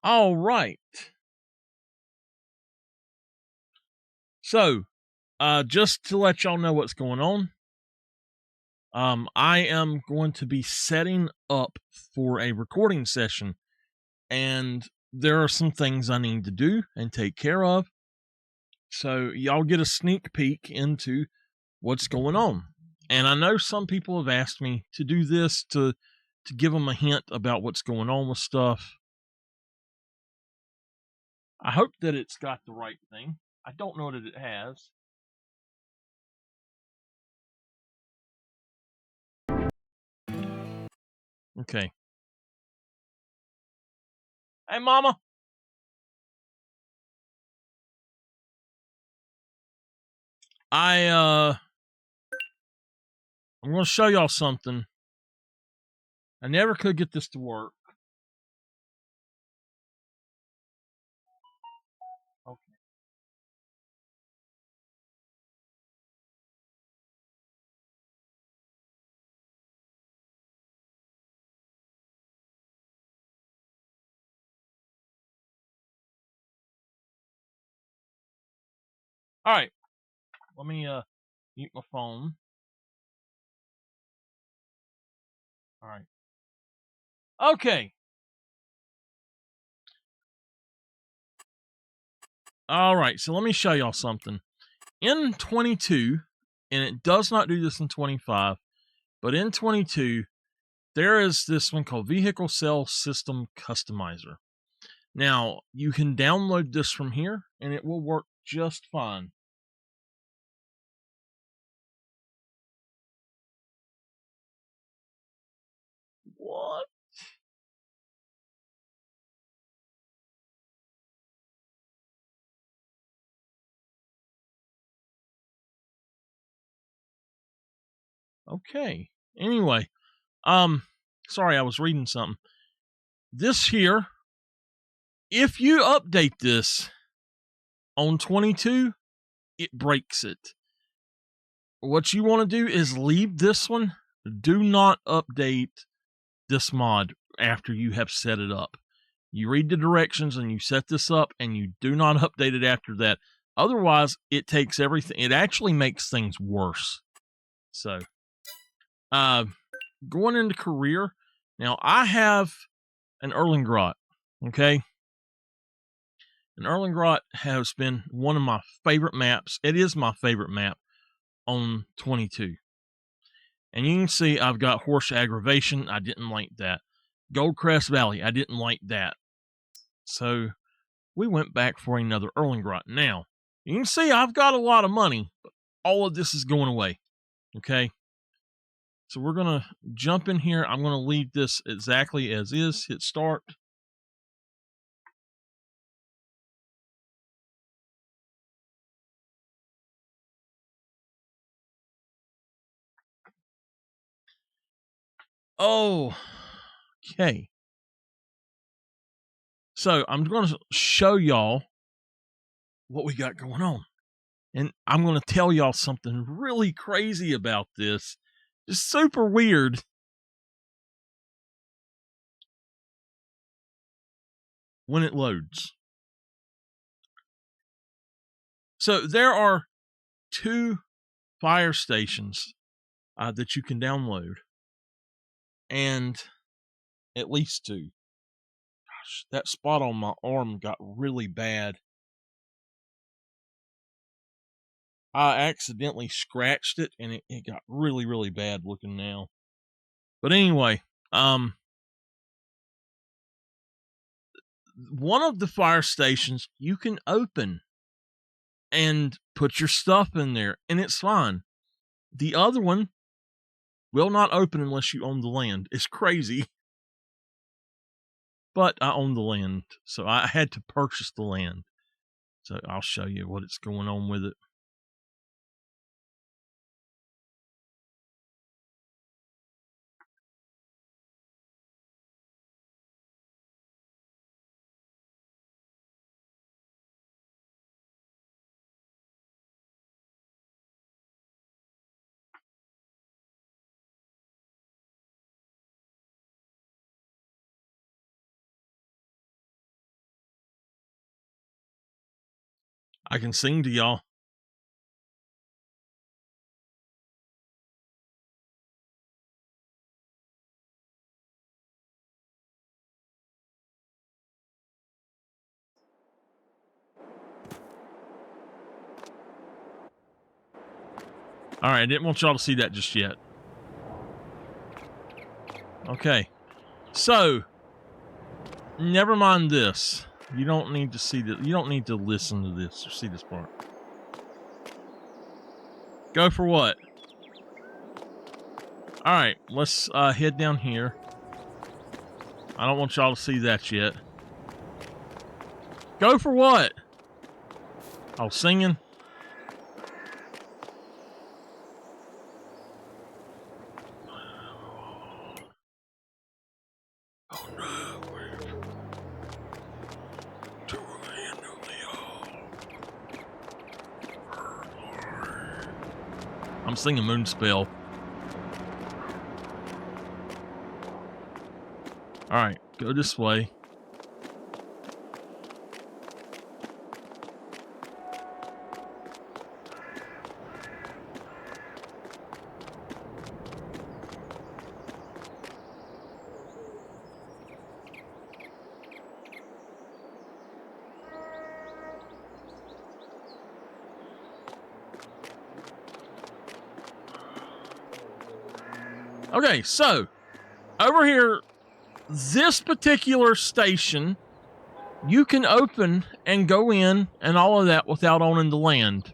All right. So, just to let y'all know what's going on, I am going to be setting up for a recording session, and there are some things I need to do and take care of. So, y'all get a sneak peek into what's going on. And I know some people have asked me to do this to give them a hint about what's going on with stuff. I hope that it's got the right thing. I don't know that it has. Okay. Hey, Mama. I'm going to show y'all something. I never could get this to work. Okay. All right. Let me mute my phone. All right. Okay. All right. So let me show y'all something. In 22, and it does not do this in 25, but in 22, there is this one called Vehicle Cell System Customizer. Now, you can download this from here, and it will work just fine. What? Okay. Anyway, sorry, I was reading something. This here, if you update this on 22, it breaks it. What you want to do is leave this one. Do not update this mod after you have set it up. You read the directions and you set this up, and you do not update it after that. Otherwise, it takes everything. It actually makes things worse. So, going into career. Now, I have an Erlengrot, okay? And Erlengrot has been one of my favorite maps. It is my favorite map on 22. And you can see I've got Horse Aggravation. I didn't like that. Goldcrest Valley. I didn't like that. So we went back for another Erlengrot. Now, you can see I've got a lot of money, but all of this is going away. Okay? So we're going to jump in here. I'm going to leave this exactly as is. Hit start. Oh, okay. So I'm going to show y'all what we got going on. And I'm going to tell y'all something really crazy about this. Just super weird. When it loads. So there are 2 fire stations that you can download. And at least 2. Gosh, that spot on my arm got really bad. I accidentally scratched it, and it got really, really bad looking now. But anyway, one of the fire stations you can open and put your stuff in there, and it's fine. The other one will not open unless you own the land. It's crazy. But I own the land, so I had to purchase the land. So I'll show you what's going on with it. I can sing to y'all. All right, I didn't want y'all to see that just yet. Okay, so never mind this. You don't need to see that. You don't need to listen to this or see this part. Go for what? All right, let's head down here. I don't want y'all to see that yet. Go for what? Oh, singing. I'm singing Moonspell. All right, go this way. Okay, so over here, this particular station, you can open and go in and all of that without owning the land.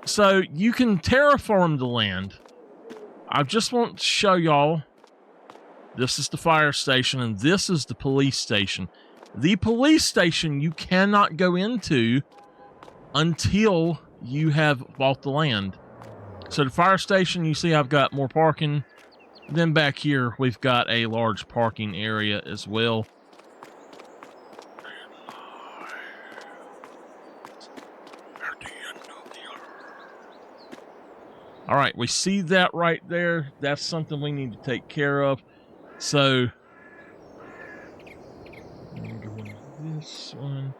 So you can terraform the land. I just want to show y'all, this is the fire station and this is the police station. The police station you cannot go into until you have bought the land. So the fire station, you see I've got more parking. Then back here, we've got a large parking area as well. All right, we see that right there. That's something we need to take care of. So, let me go into this one.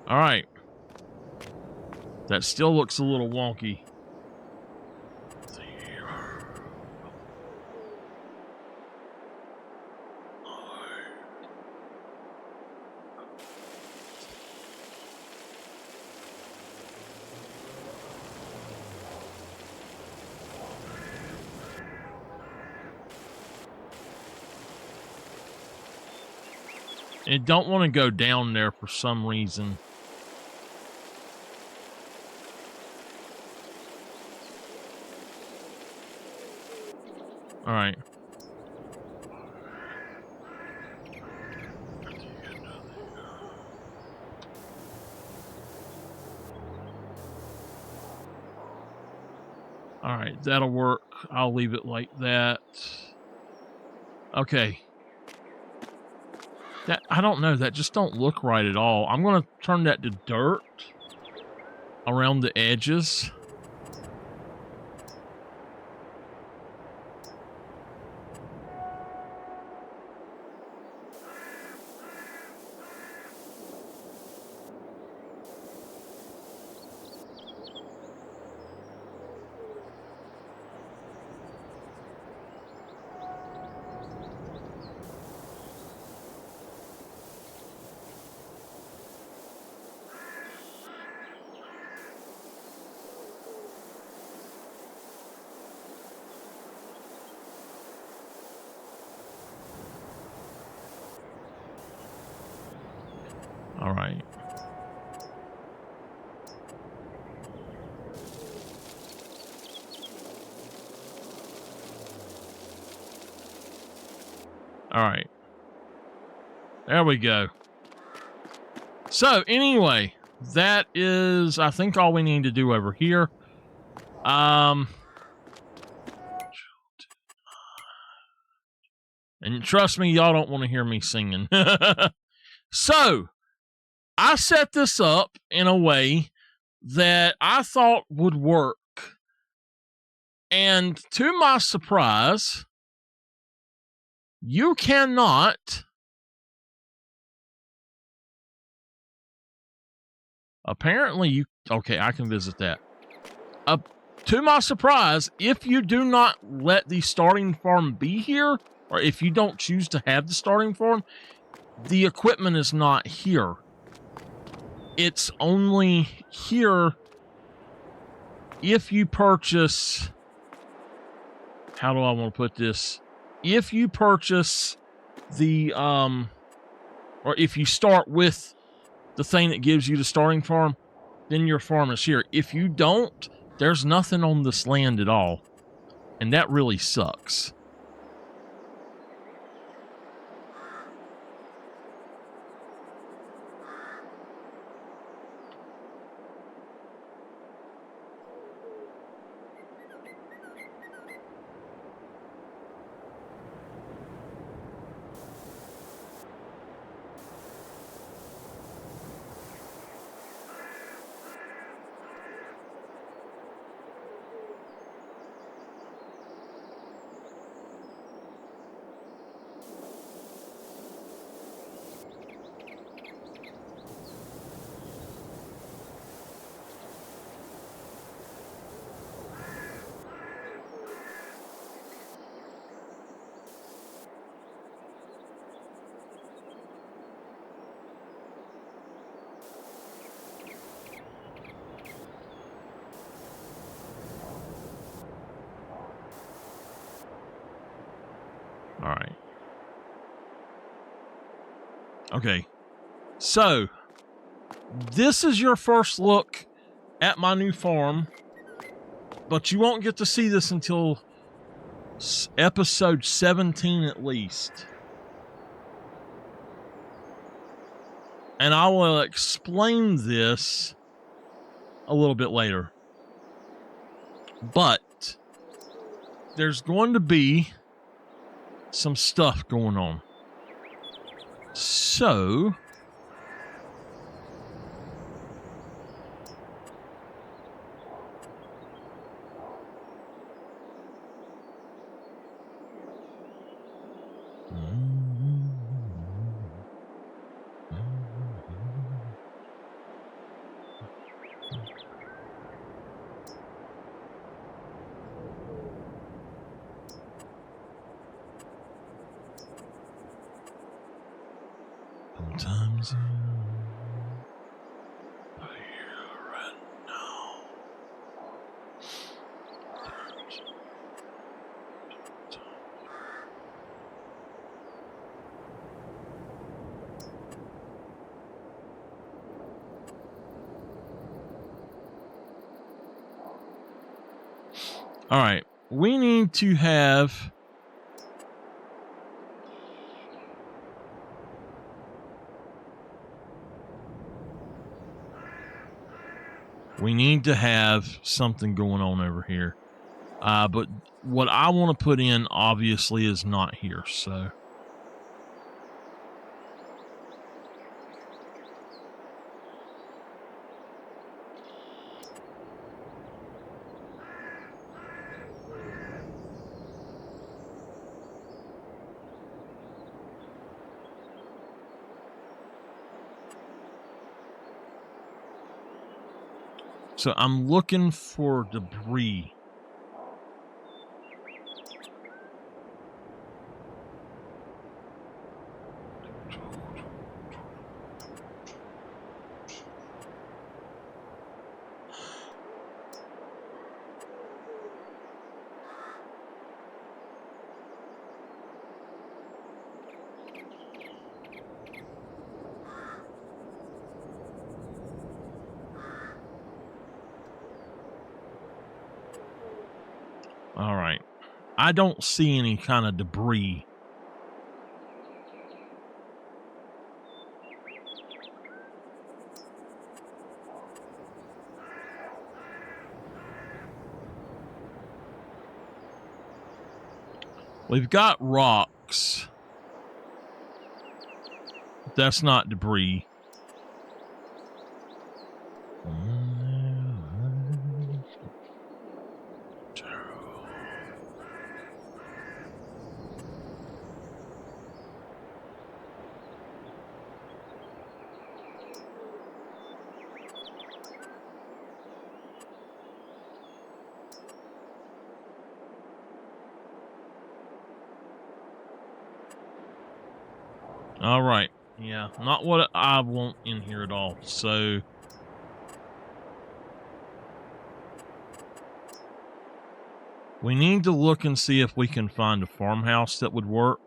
All right. That still looks a little wonky. It don't want to go down there for some reason. All right. All right, that'll work. I'll leave it like that. Okay. That, I don't know, that just don't look right at all. I'm going to turn that to dirt around the edges. All right. All right. There we go. So, anyway, that is, I think, all we need to do over here. And trust me, y'all don't want to hear me singing. So, I set this up in a way that I thought would work. And to my surprise, you cannot apparently you okay, I can visit that. To my surprise, if you do not let the starting farm be here, or if you don't choose to have the starting farm, the equipment is not here. It's only here if you purchase, how do I want to put this? If you purchase the, or if you start with the thing that gives you the starting farm, then your farm is here. If you don't, there's nothing on this land at all. And that really sucks. All right. Okay. So, this is your first look at my new farm, but you won't get to see this until episode 17 at least. And I will explain this a little bit later. But there's going to be some stuff going on. So, sometimes here and now. All right, we need to have something going on over here. But what I want to put in obviously is not here, so I'm looking for debris. All right. I don't see any kind of debris. We've got rocks. That's not debris. All right. Yeah, not what I want in here at all. So we need to look and see if we can find a farmhouse that would work.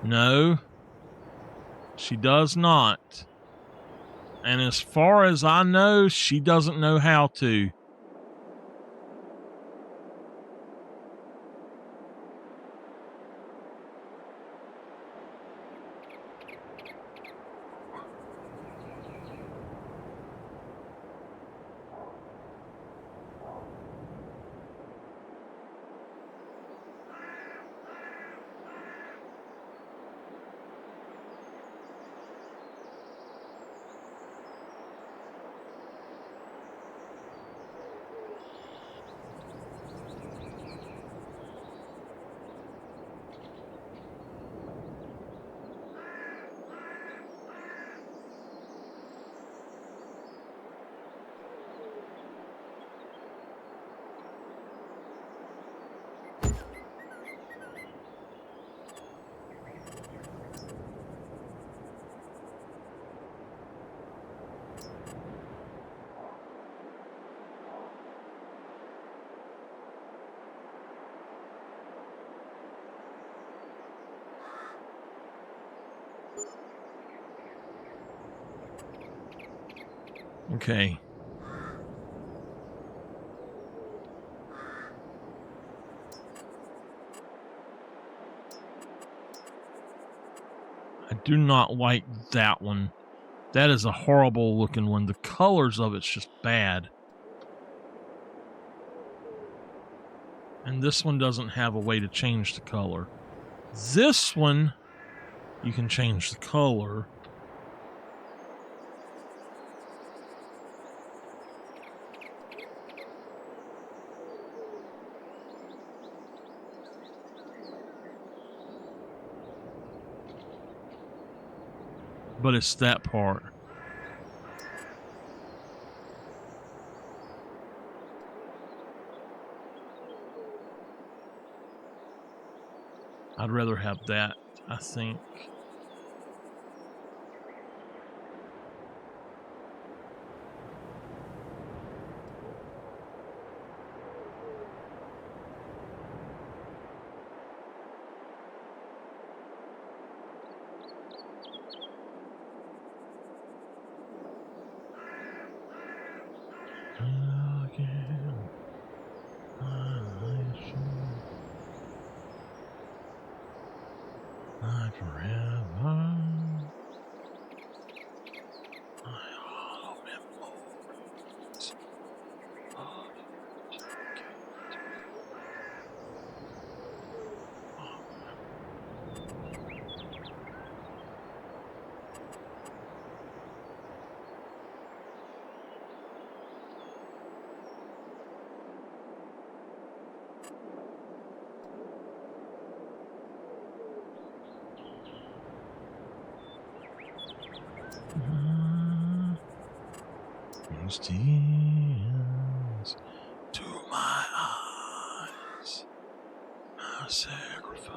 No, she does not. And as far as I know, she doesn't know how to. Okay. I do not like that one. That is a horrible looking one. The colors of it's just bad. And this one doesn't have a way to change the color. This one, you can change the color. But it's that part. I'd rather have that, I think. Stands to my eyes, my sacrifice.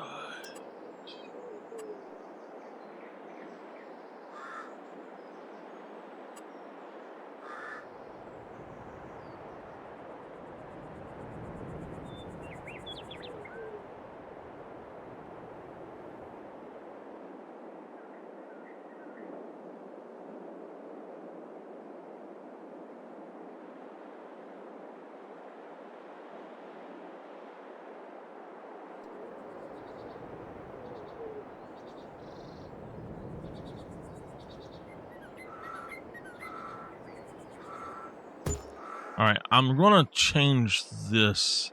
All right, I'm going to change this.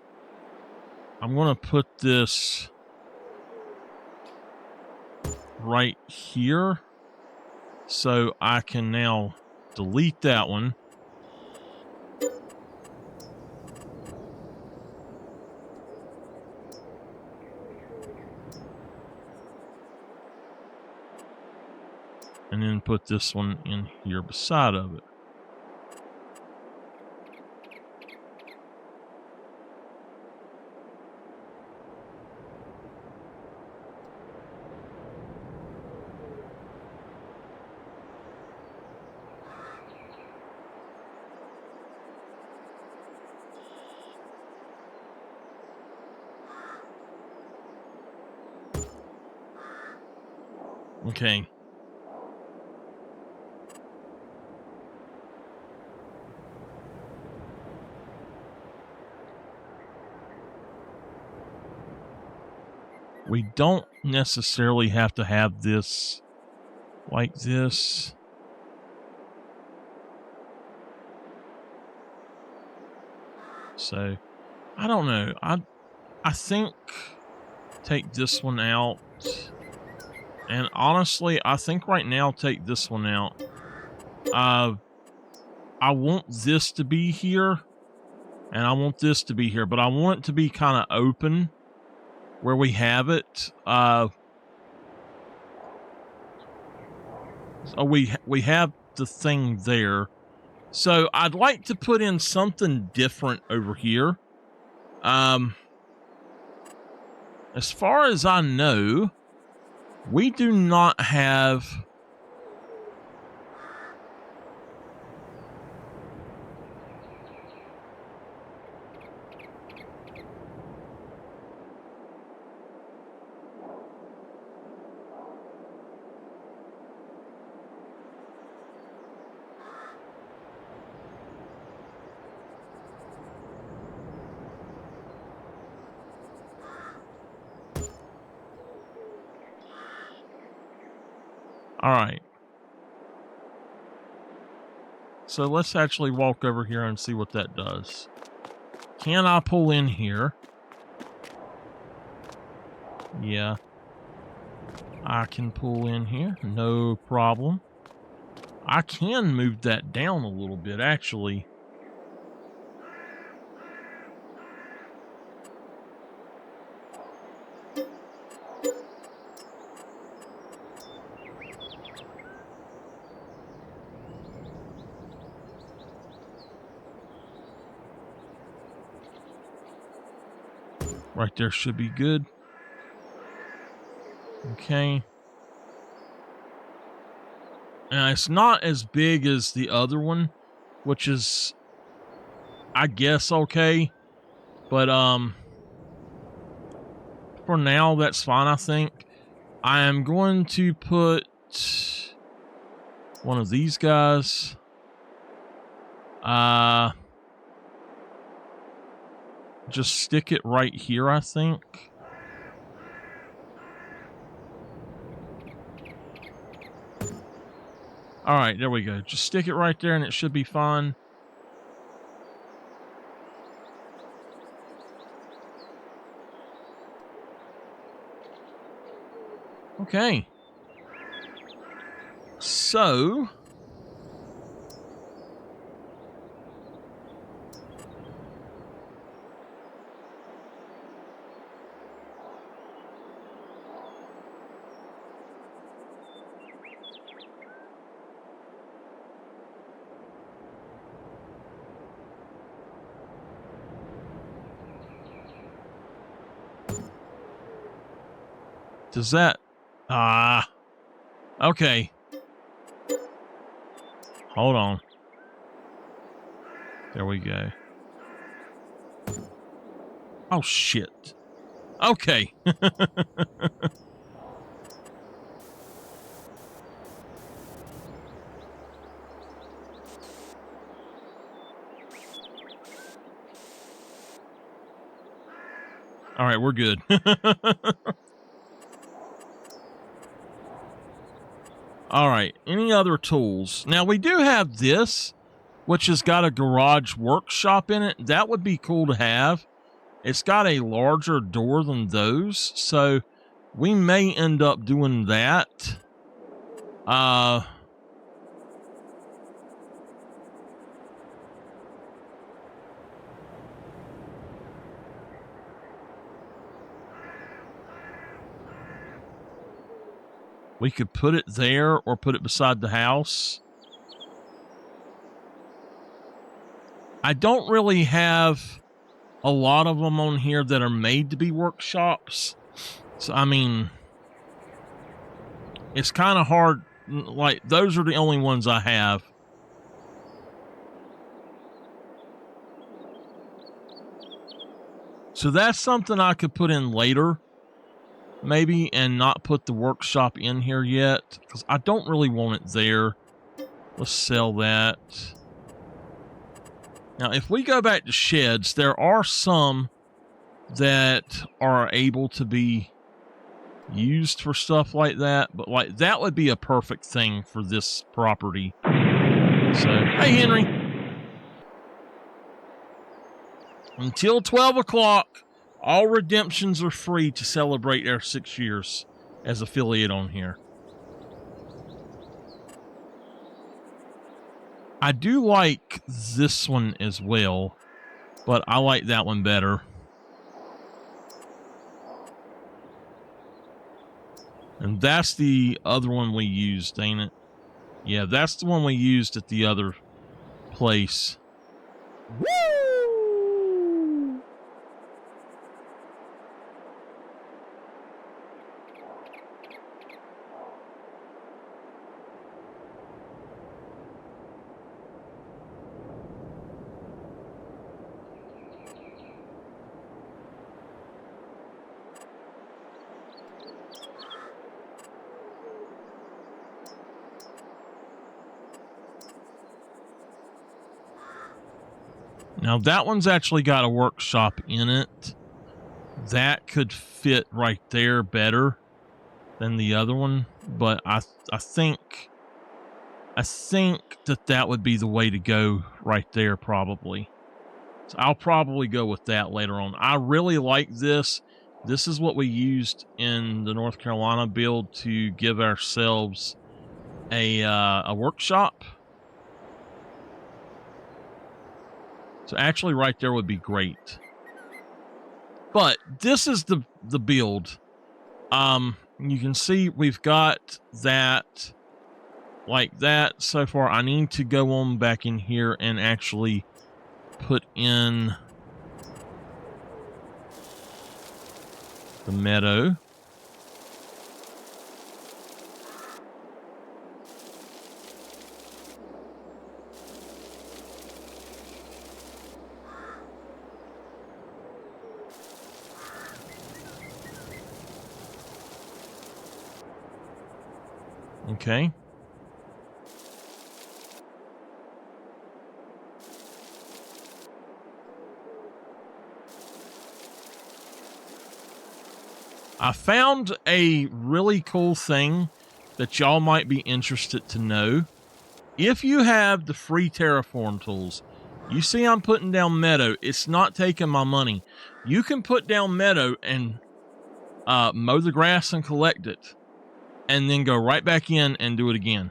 I'm going to put this right here so I can now delete that one. And then put this one in here beside of it. Okay. We don't necessarily have to have this like this. So, I don't know. I think take this one out. And honestly, I think right now take this one out. I want this to be here, and I want this to be here, but I want it to be kind of open where we have it. So we have the thing there. So I'd like to put in something different over here. As far as I know, we do not have all right. So let's actually walk over here and see what that does. Can I pull in here? Yeah. I can pull in here. No problem. I can move that down a little bit, actually. Right there should be good. Okay. And it's not as big as the other one, which is, I guess, okay. But, for now, that's fine, I think. I am going to put one of these guys. Just stick it right here, I think. All right, there we go. Just stick it right there and it should be fine. Okay. So, does that... okay. Hold on. There we go. Oh, shit. Okay. All right, we're good. All right, any other tools? Now, we do have this, which has got a garage workshop in it. That would be cool to have. It's got a larger door than those, so we may end up doing that. We could put it there or put it beside the house. I don't really have a lot of them on here that are made to be workshops. So, I mean, it's kind of hard. Like, those are the only ones I have. So that's something I could put in later, maybe, and not put the workshop in here yet, because I don't really want it there. Let's sell that. Now, if we go back to sheds, there are some that are able to be used for stuff like that, but like that would be a perfect thing for this property. So, hey, Henry. Until 12 o'clock, all redemptions are free to celebrate our 6 years as affiliate on here. I do like this one as well, but I like that one better. And that's the other one we used, ain't it? Yeah, that's the one we used at the other place. Woo! Now, that one's actually got a workshop in it. That could fit right there better than the other one, but I think that would be the way to go right there, probably. So I'll probably go with that later on. I really like this. This is what we used in the North Carolina build to give ourselves a workshop. So actually right there would be great. But this is the build. You can see we've got that like that so far. I need to go on back in here and actually put in the meadow. Okay. I found a really cool thing that y'all might be interested to know. If you have the free terraform tools, you see I'm putting down meadow. It's not taking my money. You can put down meadow and mow the grass and collect it, and then go right back in and do it again.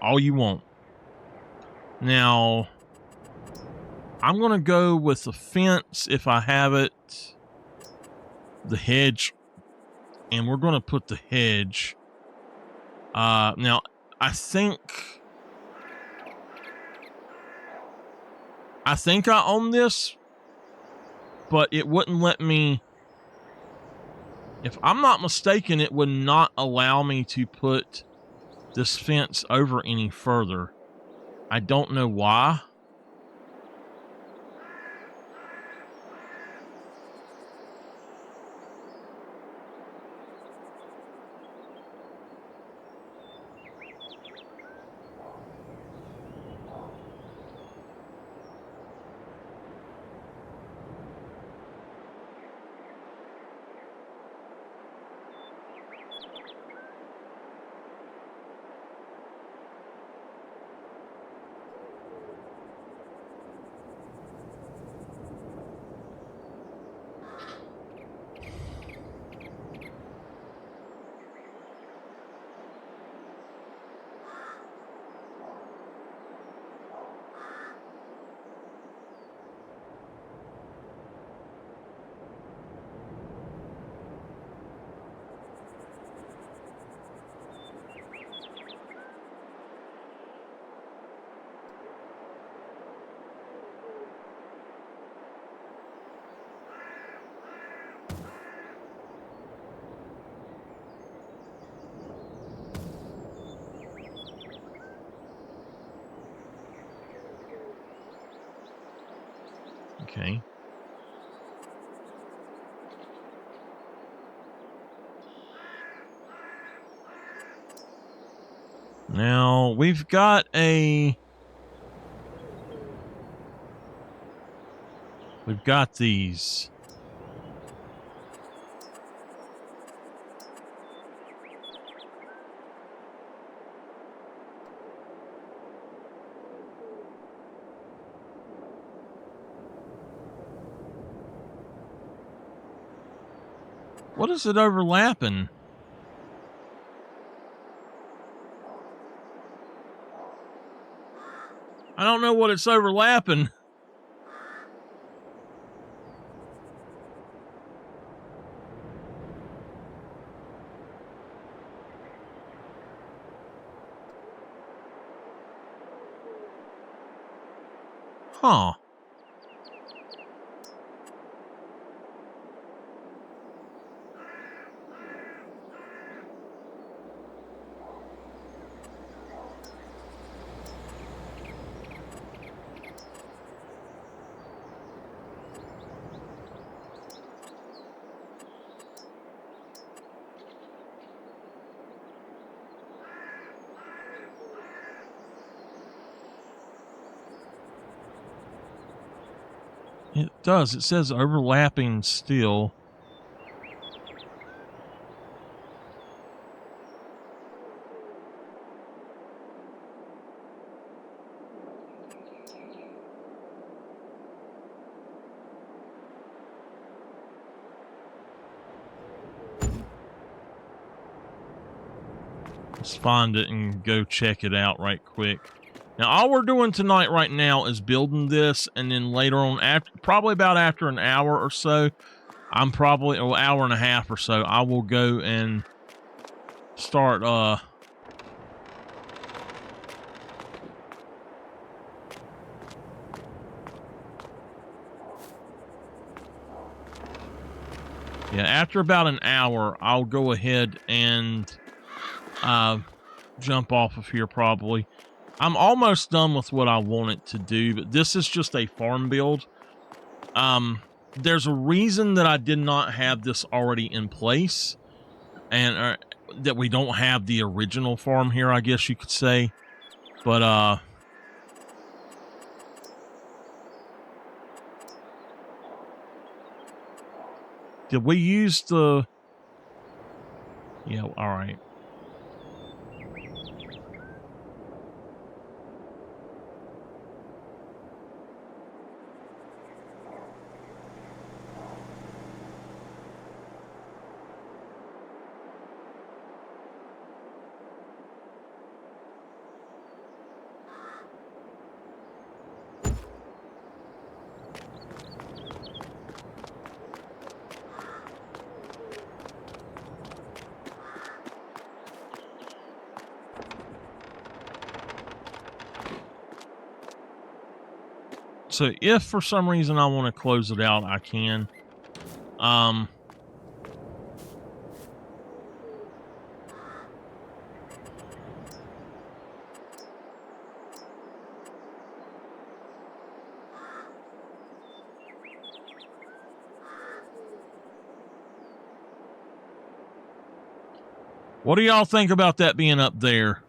All you want. Now, I'm going to go with the fence if I have it. The hedge. And we're going to put the hedge. Now, I think I own this, but it wouldn't let me. If I'm not mistaken, it would not allow me to put this fence over any further. I don't know why. Okay. Now we've got these. What is it overlapping? I don't know what it's overlapping. Huh. It does. It says overlapping still. Let's find it and go check it out right quick. Now, all we're doing tonight right now is building this, and then later on, probably about after an hour or so, an hour and a half or so, I will go and start, yeah, after about an hour, I'll go ahead and, jump off of here probably. I'm almost done with what I want it to do, but this is just a farm build. There's a reason that I did not have this already in place, and that we don't have the original farm here, I guess you could say. But did we use the? Yeah, all right. So if for some reason I want to close it out, I can. What do y'all think about that being up there?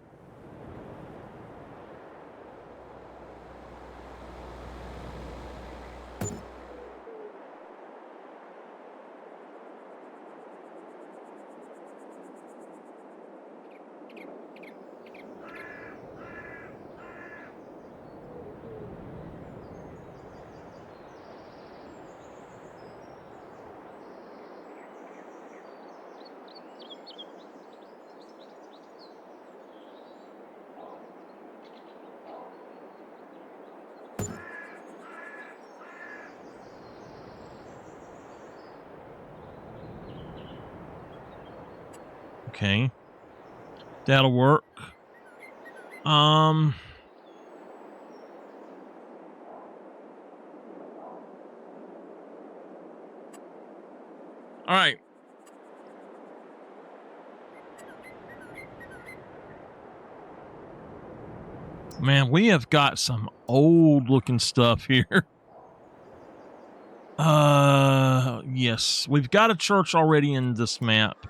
Okay. That'll work. All right. Man, we have got some old looking stuff here. Yes. We've got a church already in this map.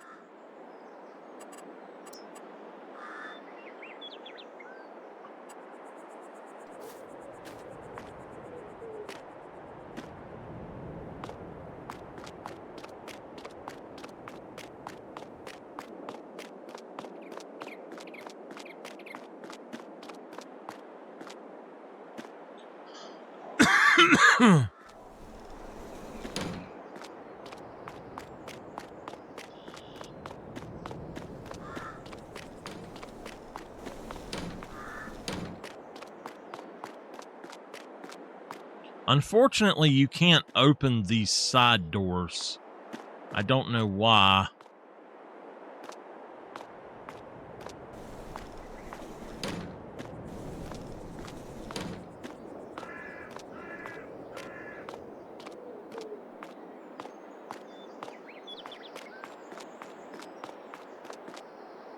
Unfortunately, you can't open these side doors. I don't know why.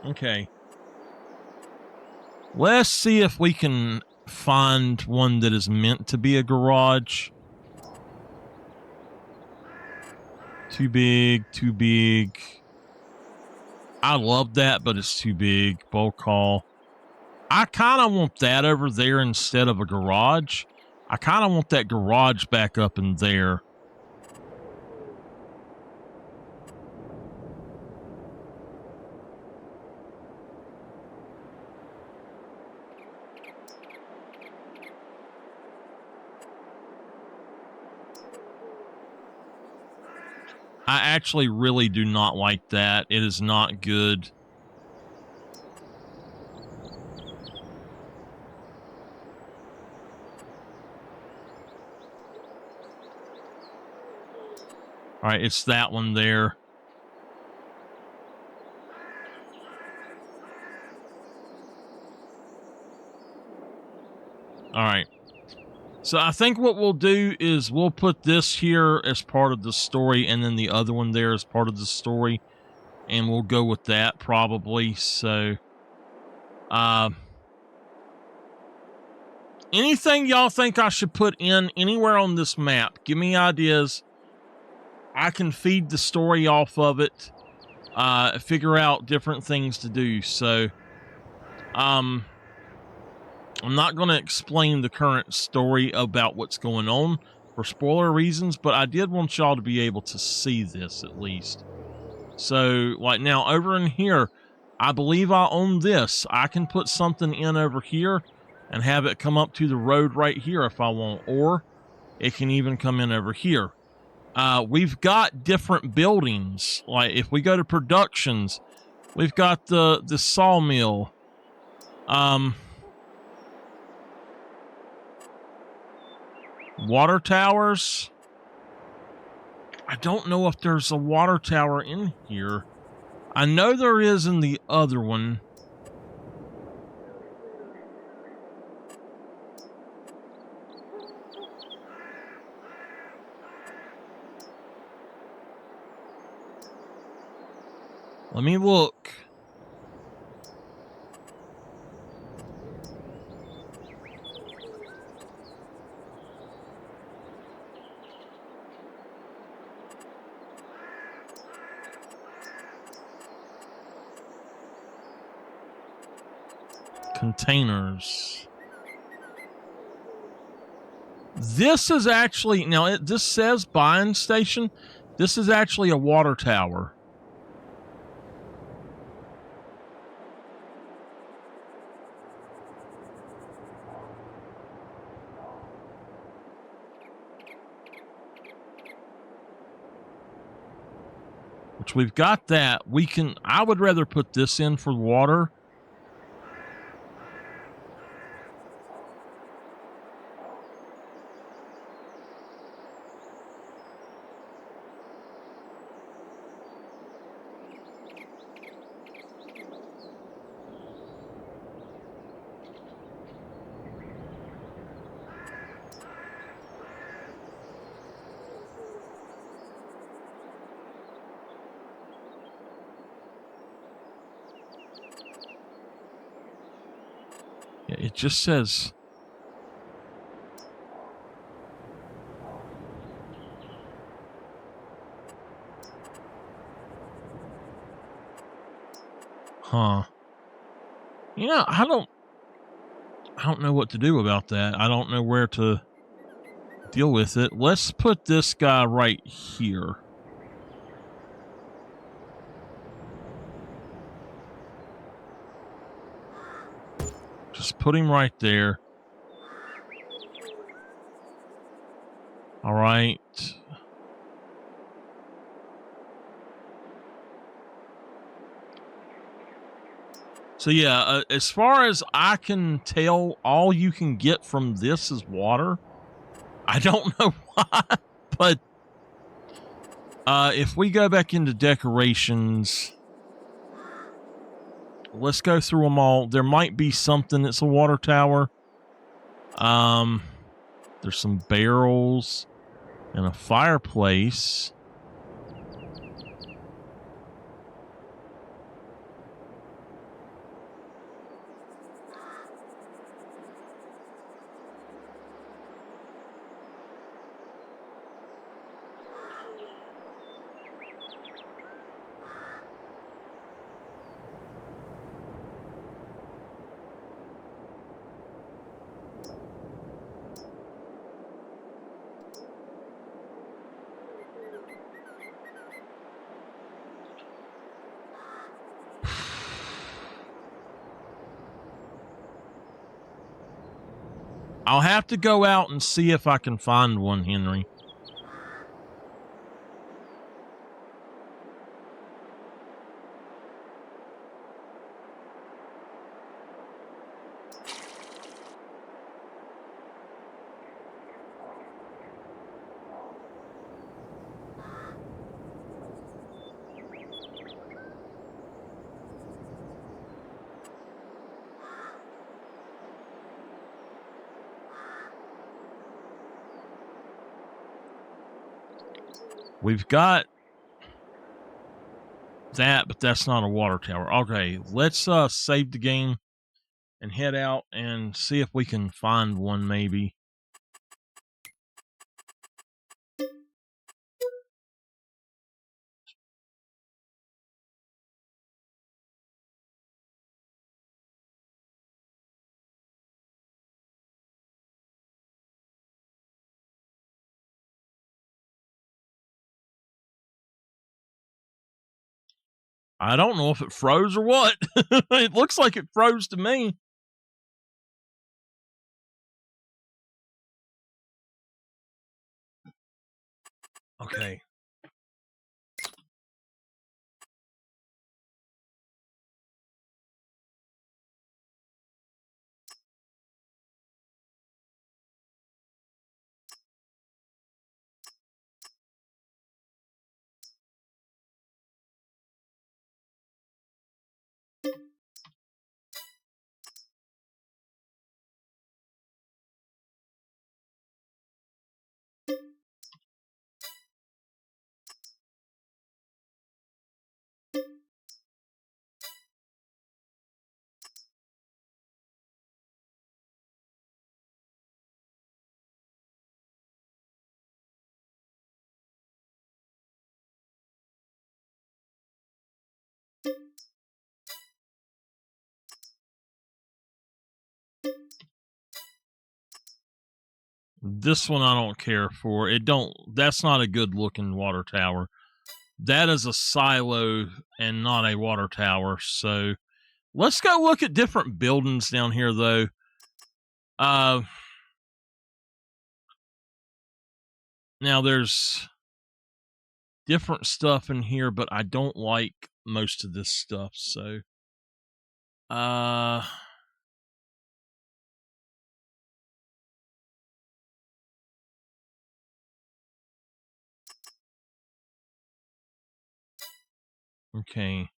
Okay. Let's see if we can find one that is meant to be a garage. Too big, too big. I love that, but it's too big. Bulk haul. I kind of want that over there instead of a garage. I kind of want that garage back up in there. I actually really do not like that. It is not good. All right, it's that one there. All right. So I think what we'll do is we'll put this here as part of the story and then the other one there as part of the story. And we'll go with that probably. So, anything y'all think I should put in anywhere on this map? Give me ideas. I can feed the story off of it. Figure out different things to do. So, I'm not going to explain the current story about what's going on for spoiler reasons, but I did want y'all to be able to see this at least. So, like now, over in here, I believe I own this. I can put something in over here and have it come up to the road right here if I want, or it can even come in over here. We've got different buildings. Like if we go to productions, we've got the sawmill. Water towers. I don't know if there's a water tower in here. I know there is in the other one. Let me look. Containers. This is actually, now this says buying station. This is actually a water tower. Which we've got that. I would rather put this in for water. It just says Huh. Yeah, I don't know what to do about that. I don't know where to deal with it. Let's put this guy right here. Just put him right there. All right. So yeah, as far as I can tell, all you can get from this is water. I don't know why, but if we go back into decorations, let's go through them all. There might be something that's a water tower. There's some barrels and a fireplace. I'll have to go out and see if I can find one, Henry. We've got that, but that's not a water tower. Okay, let's save the game and head out and see if we can find one maybe. I don't know if it froze or what. It looks like it froze to me. Okay. This one I don't care for. That's not a good looking water tower. That is a silo and not a water tower. So let's go look at different buildings down here though. Now there's different stuff in here, but I don't like most of this stuff. So okay.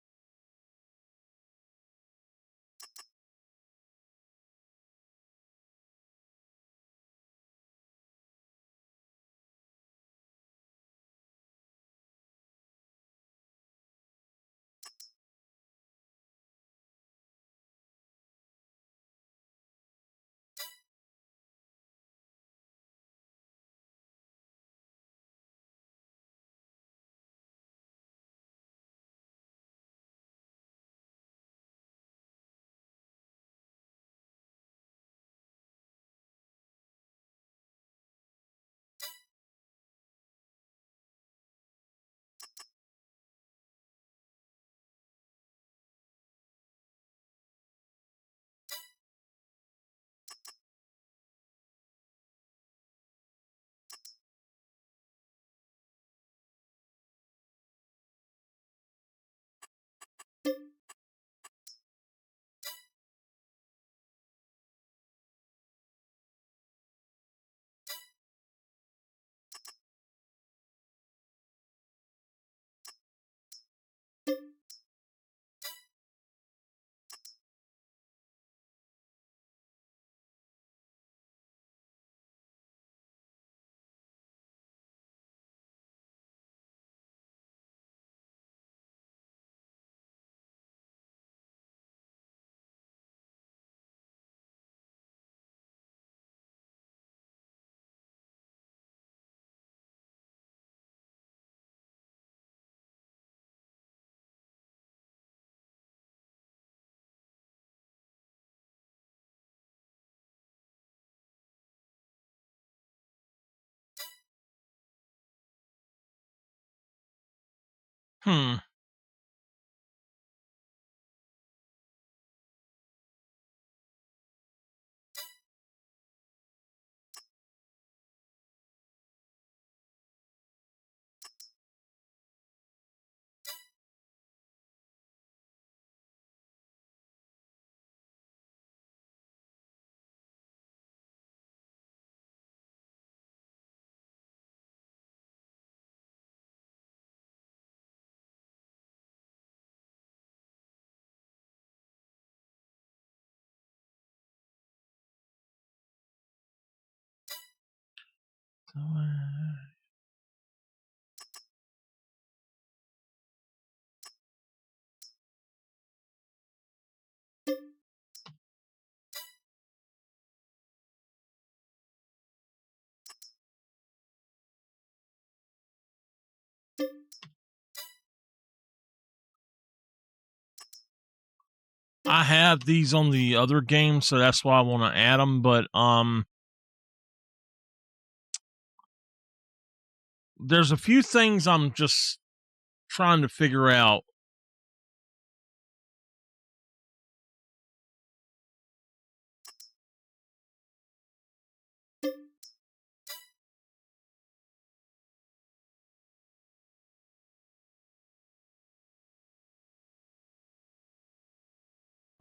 Hmm. I have these on the other game, so that's why I want to add them. But there's a few things I'm just trying to figure out.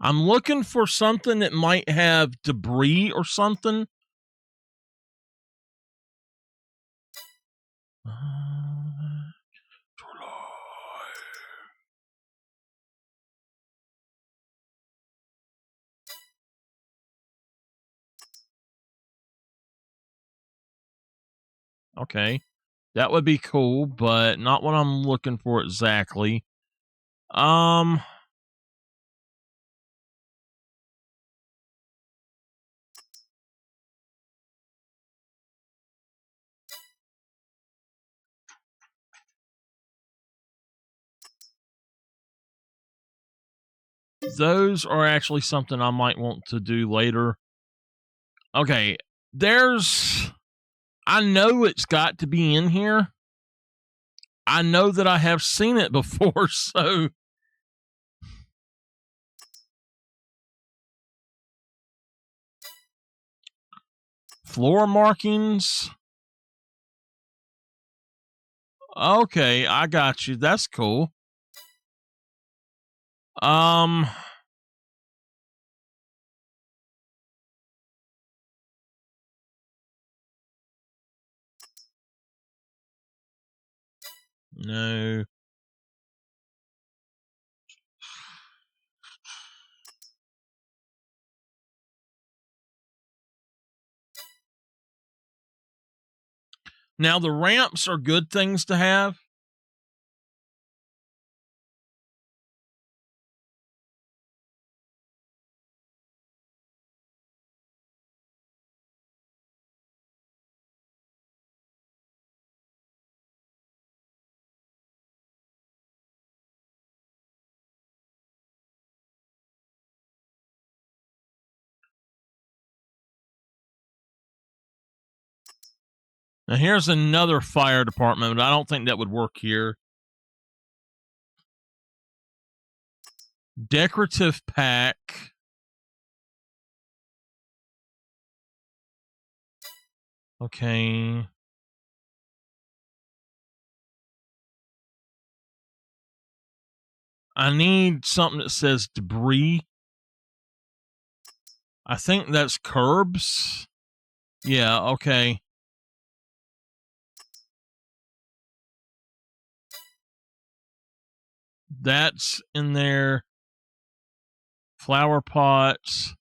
I'm looking for something that might have debris or something. Okay, that would be cool, but not what I'm looking for exactly. Um, those are actually something I might want to do later. Okay, there's. I know it's got to be in here. I know that I have seen it before, so floor markings. Okay, I got you. That's cool. Um, no. Now the ramps are good things to have. Now here's another fire department, but I don't think that would work here. Decorative pack. Okay. I need something that says debris. I think that's curbs. Yeah, okay. That's in there. Flower pots,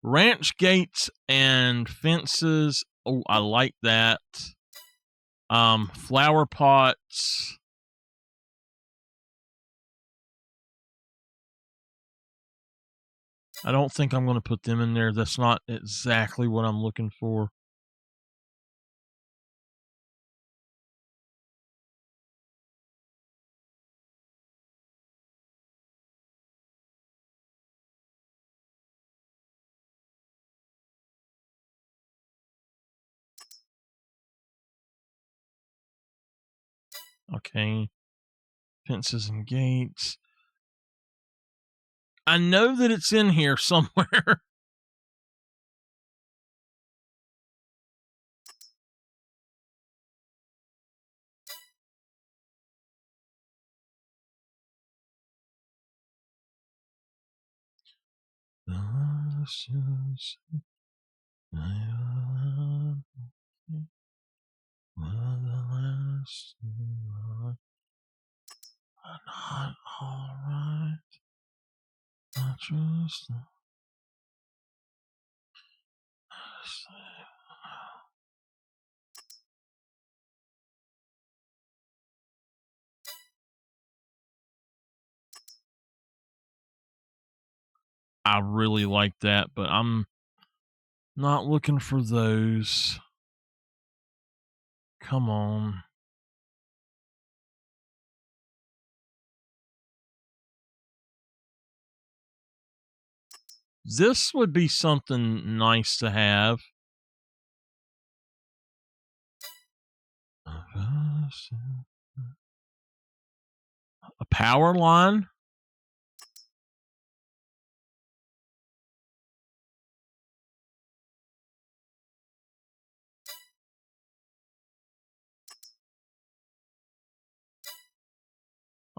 ranch gates, and fences. Oh, I like that. Flower pots. I don't think I'm going to put them in there. That's not exactly what I'm looking for. Okay. Fences and gates. I know that it's in here somewhere. Not all right. I trust. I really like that, but I'm not looking for those. Come on. This would be something nice to have. A power line?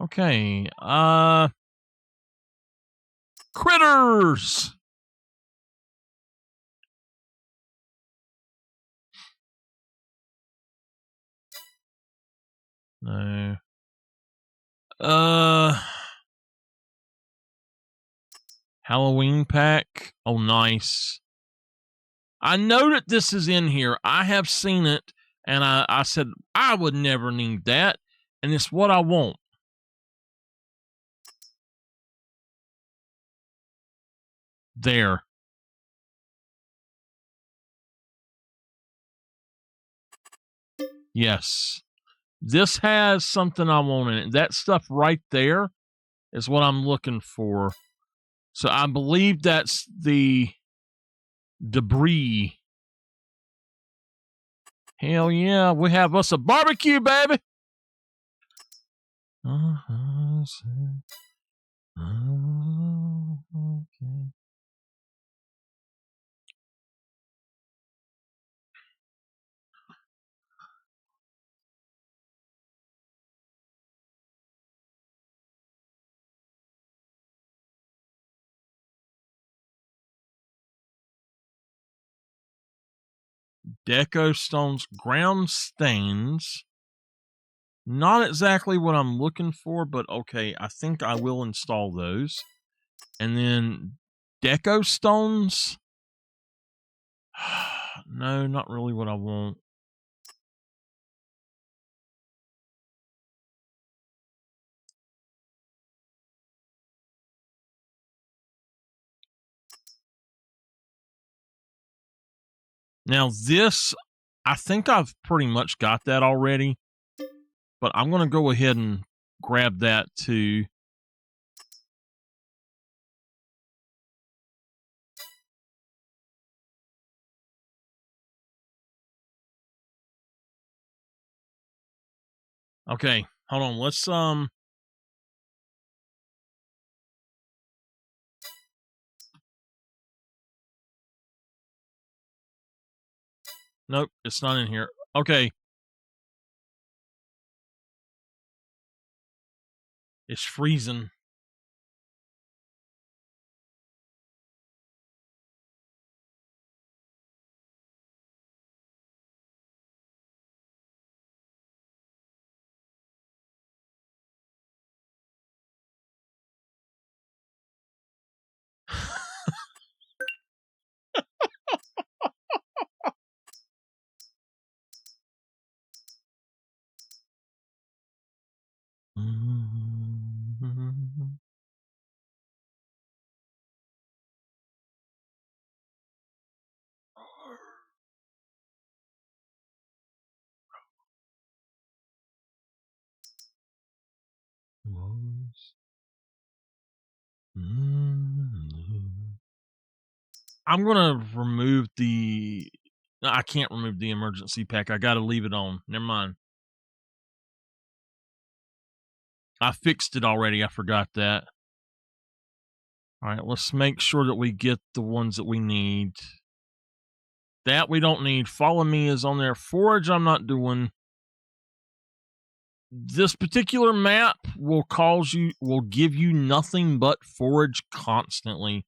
Okay. Critters! No. Halloween pack. Oh, nice. I know that this is in here. I have seen it, and I said I would never need that, and it's what I want. There. Yes. This has something I want in it. That stuff right there is what I'm looking for. So I believe that's the debris. Hell yeah, we have us a barbecue, baby. Okay. Deco stones, ground stains. Not exactly what I'm looking for, but okay, I think I will install those. And then deco stones. No, not really what I want. Now this, I think I've pretty much got that already, but I'm going to go ahead and grab that too. Okay, hold on. Let's nope, it's not in here. Okay. It's freezing. I'm gonna remove the. No, I can't remove the emergency pack. I gotta leave it on. Never mind. I fixed it already. I forgot that. All right, let's make sure that we get the ones that we need. That we don't need. Follow me is on there. Forage I'm not doing. This particular map will give you nothing but forage constantly.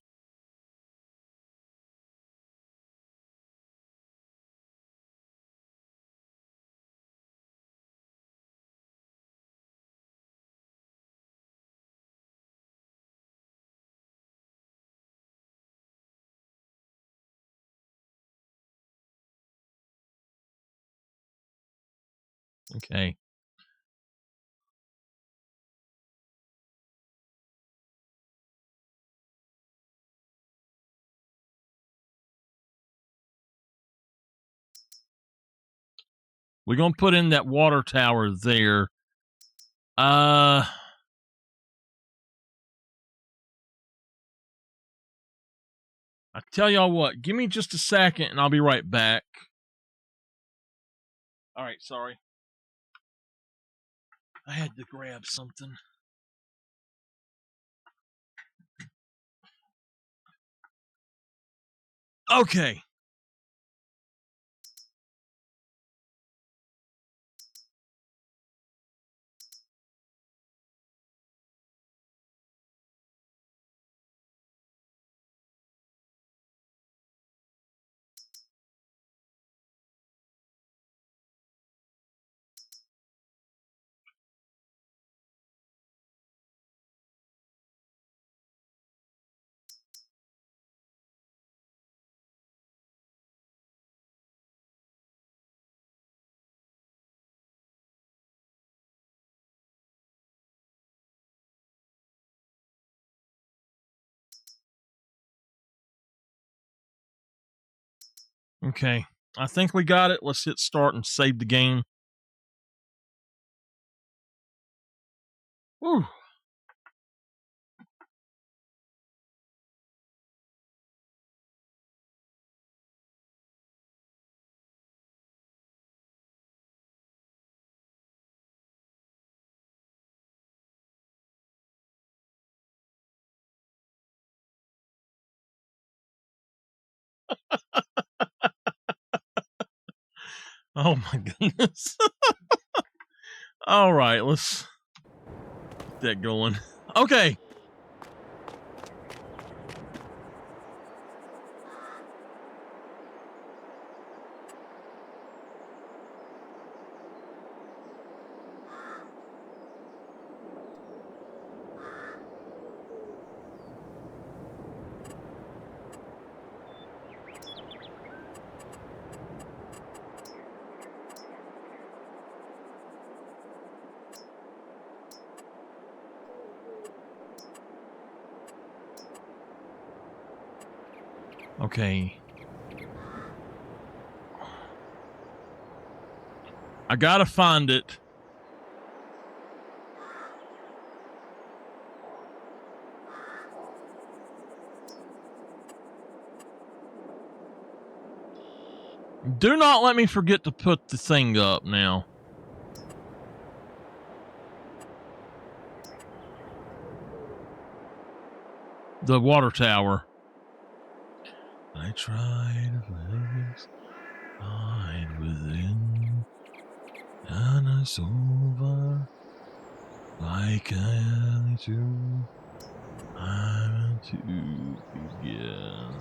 Okay. We're going to put in that water tower there. I tell y'all what, give me just a second and I'll be right back. All right, sorry. I had to grab something. Okay. Okay. I think we got it. Let's hit start and save the game. Whew. Oh my goodness. All right, let's get that going. Okay. Okay. I gotta find it. Do not let me forget to put the thing up now. The water tower. I tried to hide within, and it's over like I to. I'm to begin.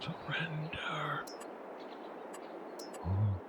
Surrender. Oh.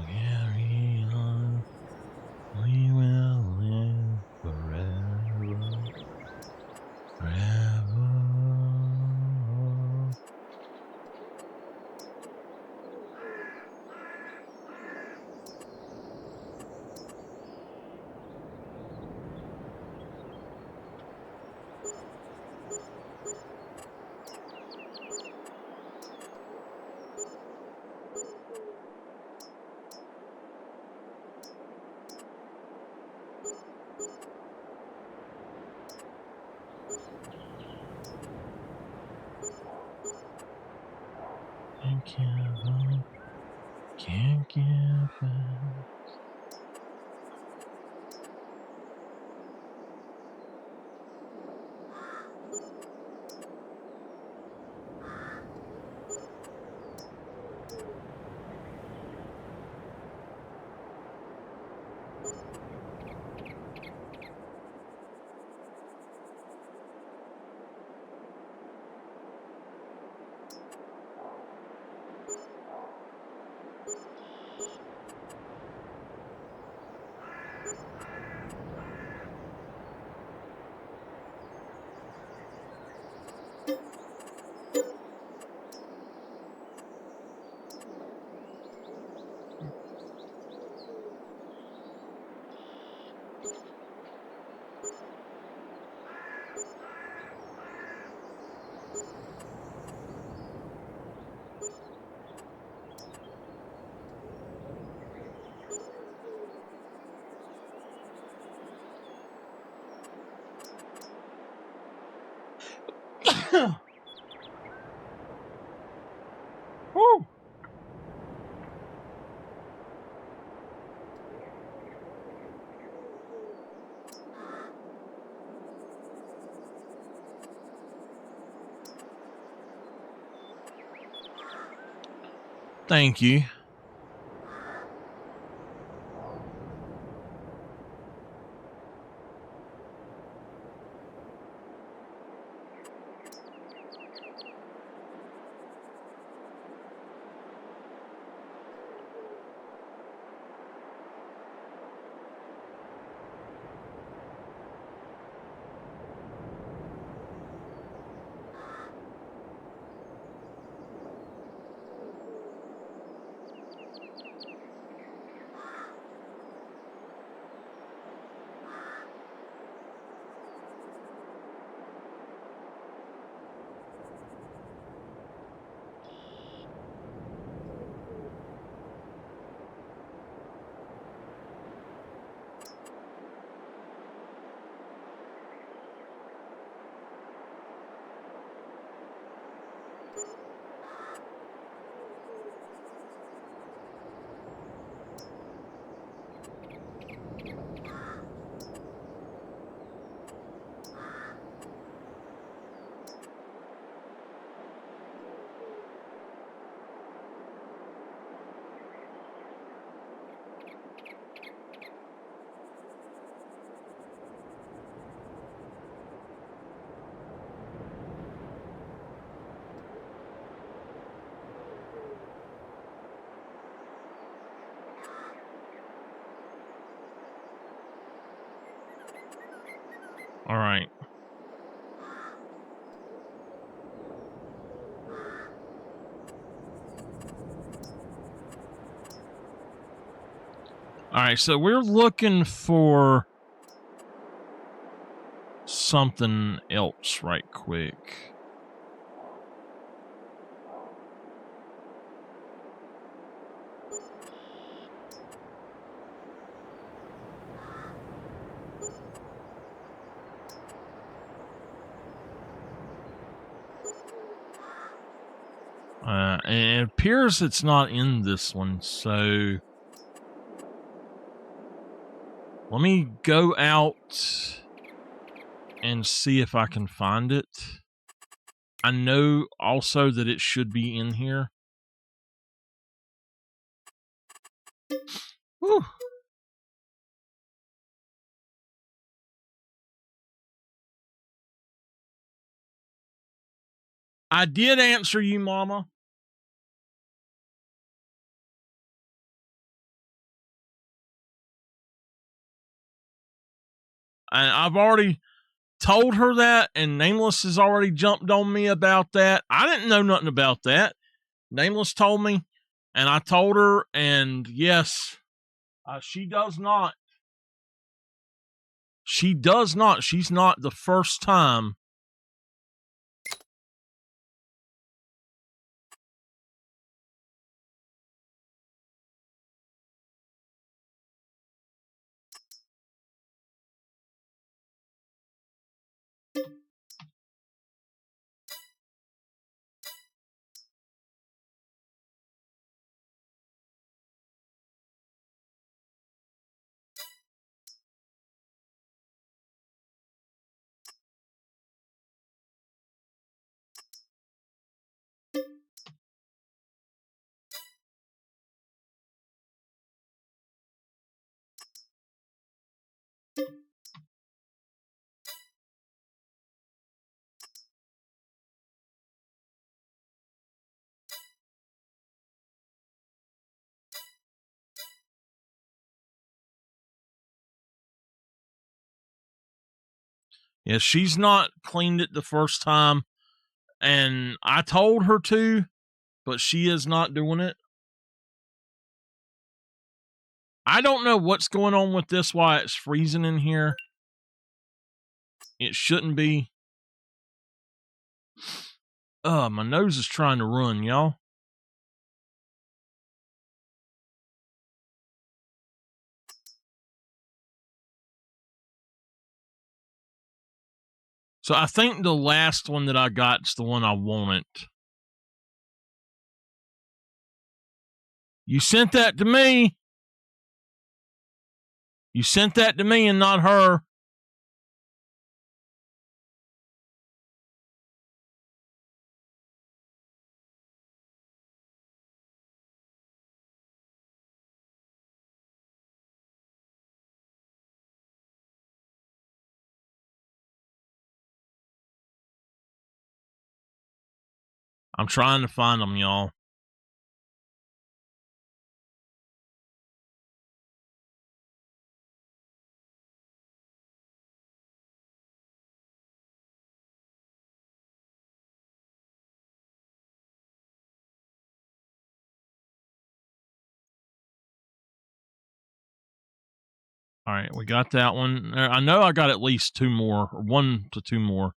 Carry on, we will live forever, forever. Can't give up, can't give up. Woo. Thank you. All right. All right, so we're looking for something else right quick. And it appears it's not in this one, so let me go out and see if I can find it. I know also that it should be in here. Whew. I did answer you, Mama. And I've already told her that, and Nameless has already jumped on me about that. I didn't know nothing about that. Nameless told me, and I told her, and yes, she does not. She does not. She's not the first time. Yeah, she's not cleaned it the first time, and I told her to, but she is not doing it. I don't know what's going on with this, why it's freezing in here. It shouldn't be. My nose is trying to run, y'all. So I think the last one that I got is the one I wanted. You sent that to me. You sent that to me and not her. I'm trying to find them, y'all. All right, we got that one. I know I got at least two more, or 1 to 2 more.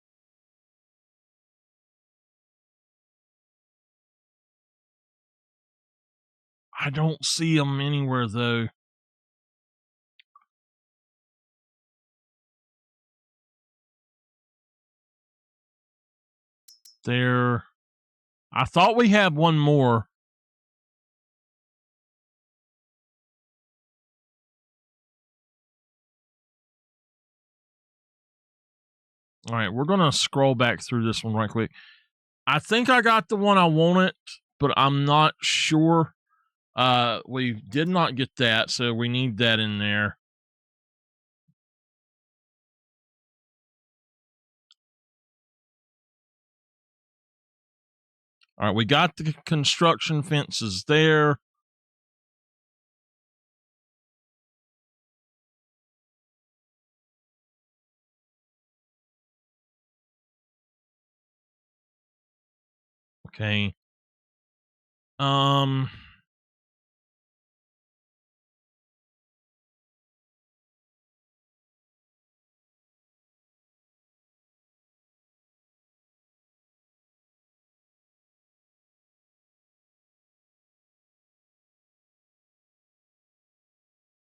I don't see them anywhere, though. There. I thought we had one more. All right, we're going to scroll back through this one right quick. I think I got the one I wanted, but I'm not sure. We did not get that, so we need that in there. All right, we got the construction fences there. Okay.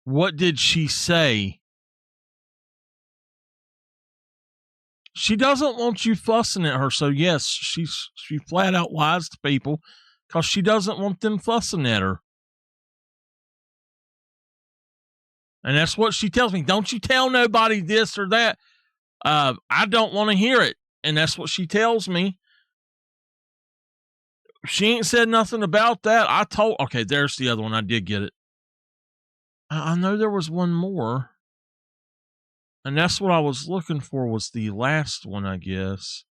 What did she say? She doesn't want you fussing at her, so yes, she flat out lies to people because she doesn't want them fussing at her. And that's what she tells me. Don't you tell nobody this or that. I don't want to hear it. And that's what she tells me. She ain't said nothing about that. Okay, there's the other one. I did get it. I know there was one more. And that's what I was looking for, was the last one, I guess.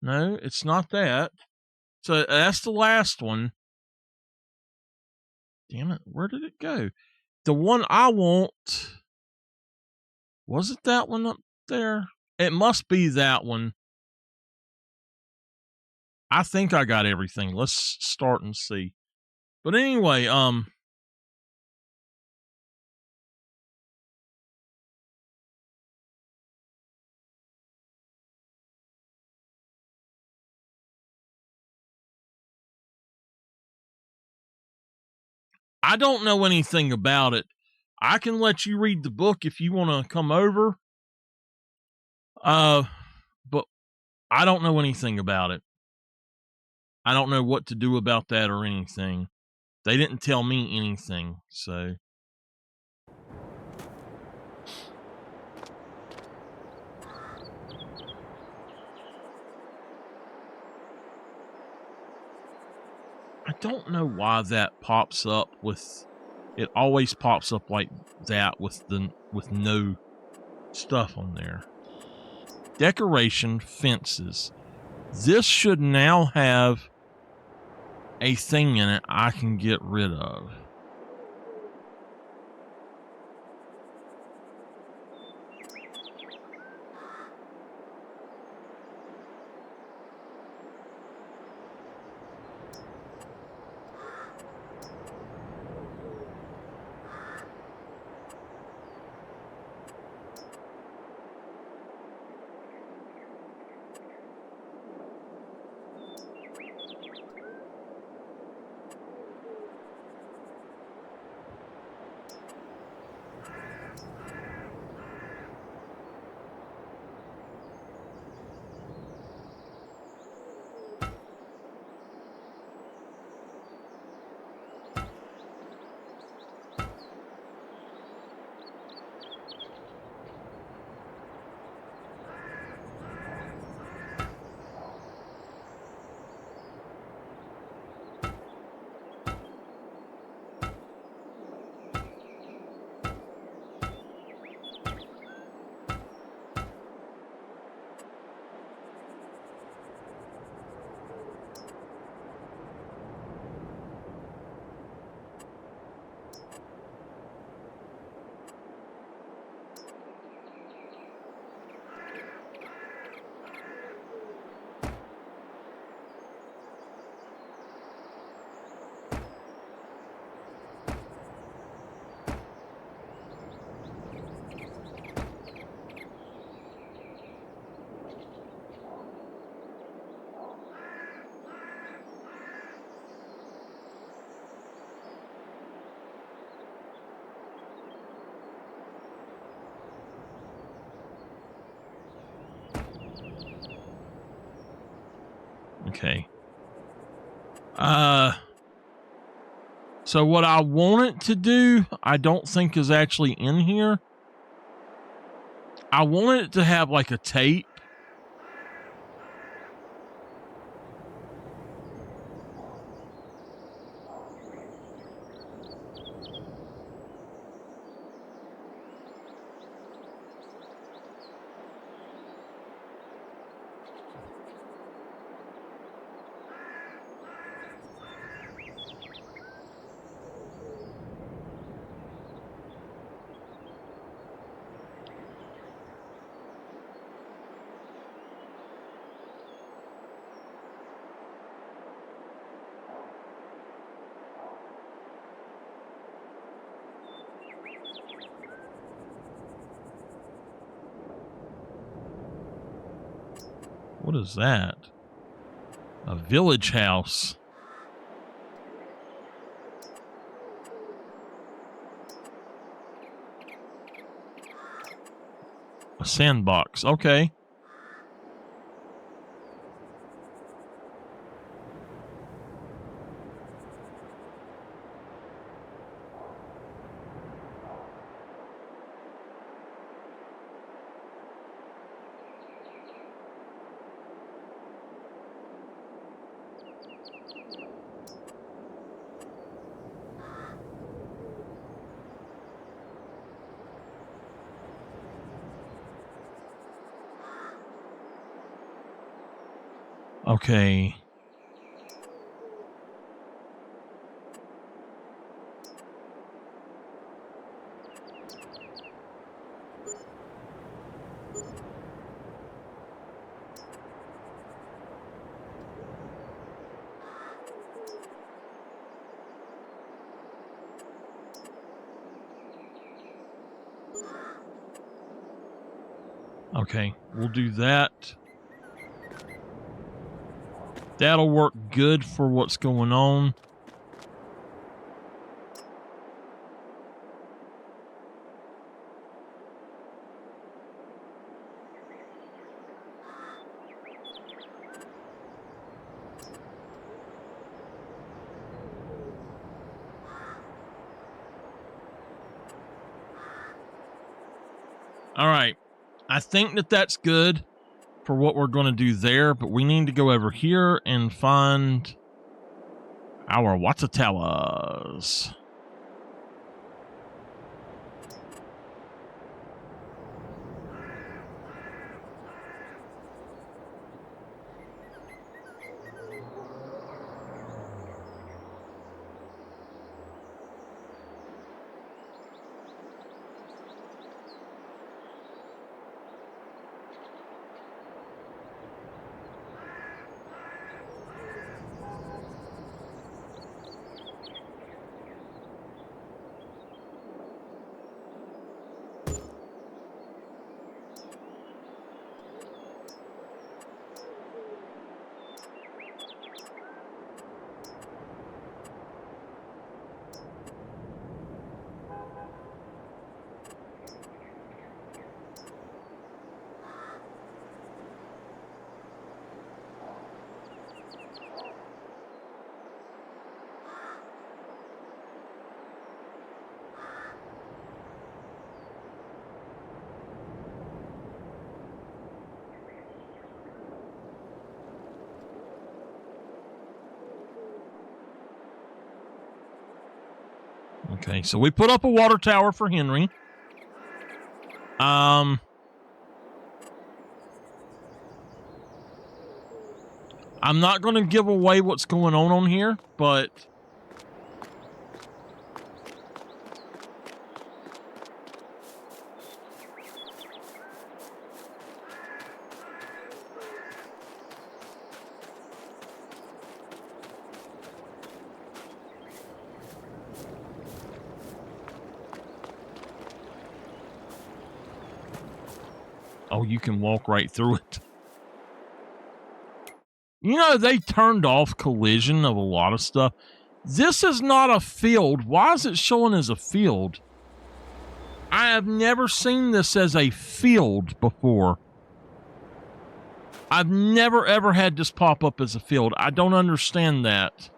No, it's not that. So that's the last one. Damn it, where did it go? The one I want, was it that one up there? It must be that one. I think I got everything. Let's start and see. But anyway, I don't know anything about it. I can let you read the book if you want to come over. But I don't know anything about it. I don't know what to do about that or anything. They didn't tell me anything, so. I don't know why that pops up with, it always pops up like that with no stuff on there. Decoration fences. This should now have a thing in it I can get rid of. Okay. So what I want it to do, I don't think is actually in here. I want it to have like a tape. What is that? A village house. A sandbox. Okay. Okay. Okay, we'll do that. That'll work good for what's going on. All right. I think that that's good for what we're going to do there, but we need to go over here and find our Watchotowers. Okay, so we put up a water tower for Henry. I'm not going to give away what's going on here, but oh, you can walk right through it. You know, they turned off collision of a lot of stuff. This is not a field. Why is it showing as a field? I have never seen this as a field before. I've never, ever had this pop up as a field. I don't understand that.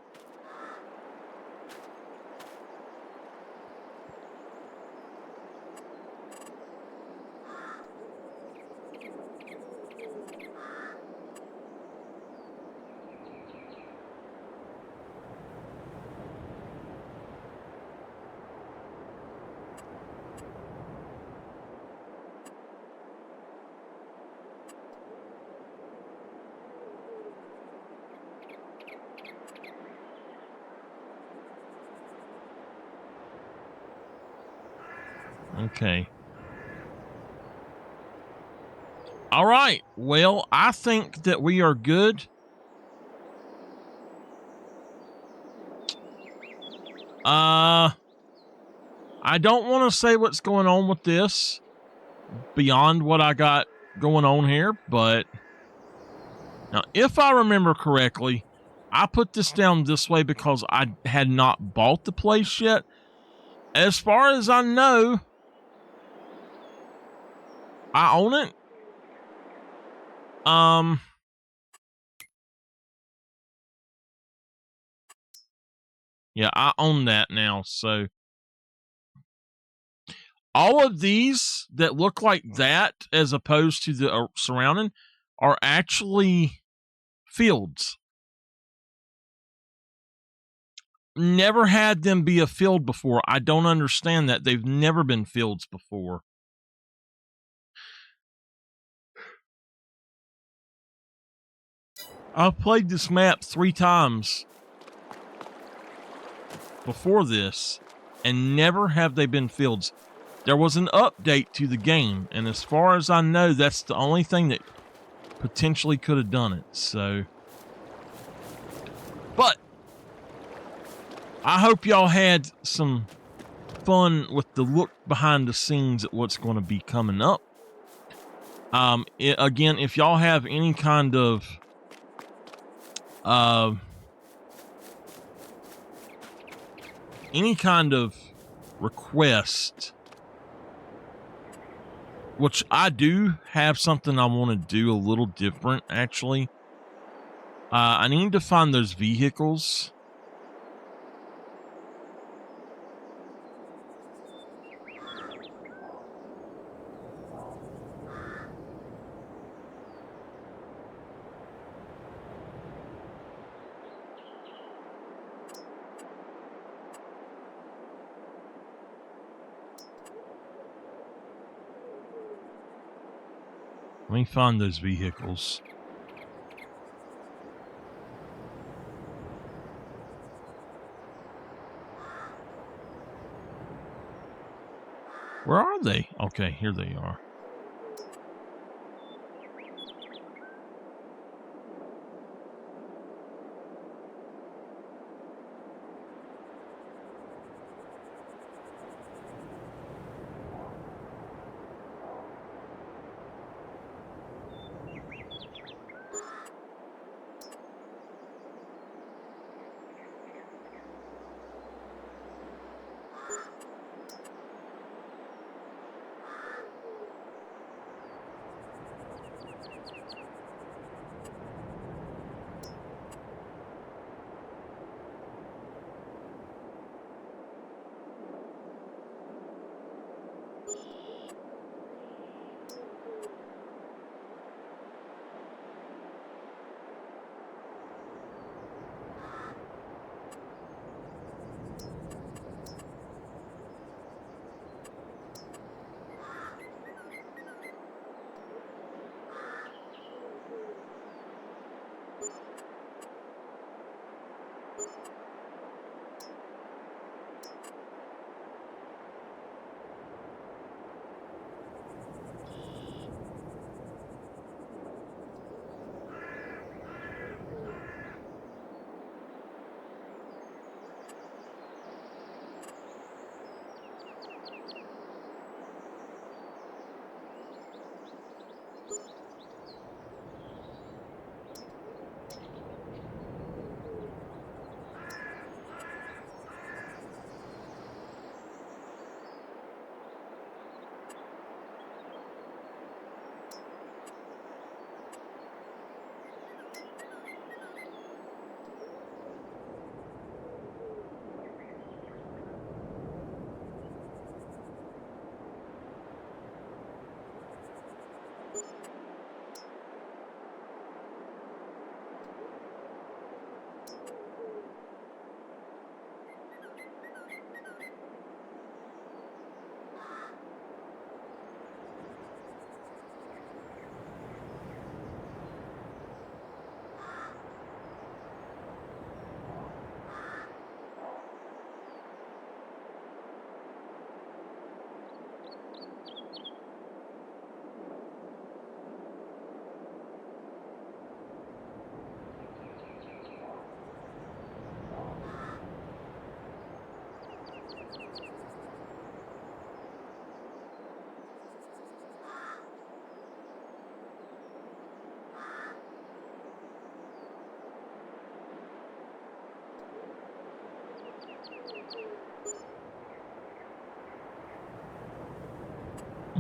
Okay. All right. Well, I think that we are good. I don't want to say what's going on with this beyond what I got going on here, but now, if I remember correctly, I put this down this way because I had not bought the place yet. As far as I know, I own it. Yeah, I own that now. So all of these that look like that, as opposed to the surrounding, are actually fields. Never had them be a field before. I don't understand that. They've never been fields before. I've played this map 3 times before this, and never have they been fields. There was an update to the game, and as far as I know, that's the only thing that potentially could have done it. So, but I hope y'all had some fun with the look behind the scenes at what's going to be coming up. Again, if y'all have any kind of request, which I do have something I want to do a little different, actually. I need to find those vehicles. Let me find those vehicles. Where are they? Okay, here they are.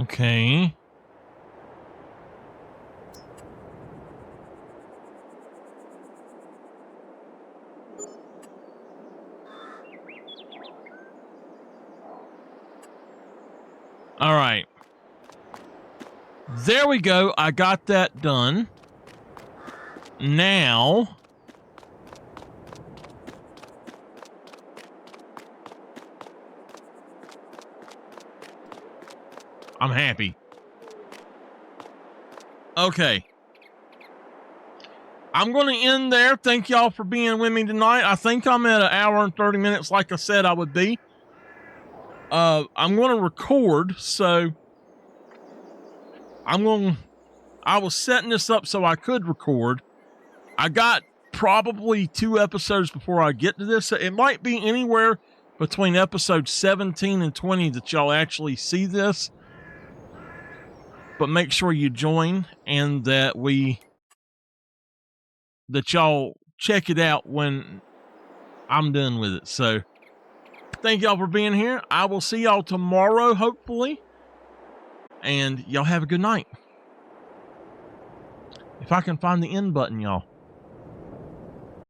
Okay. All right. There we go. I got that done. Now, I'm happy. Okay. I'm going to end there. Thank y'all for being with me tonight. I think I'm at 1 hour and 30 minutes, like I said I would be. I'm going to record, so I was setting this up so I could record. I got probably 2 episodes before I get to this. So it might be anywhere between episode 17 and 20 that y'all actually see this. but make sure you join and that y'all check it out when I'm done with it. So thank y'all for being here. I will see y'all tomorrow, hopefully. And y'all have a good night. If I can find the end button, y'all.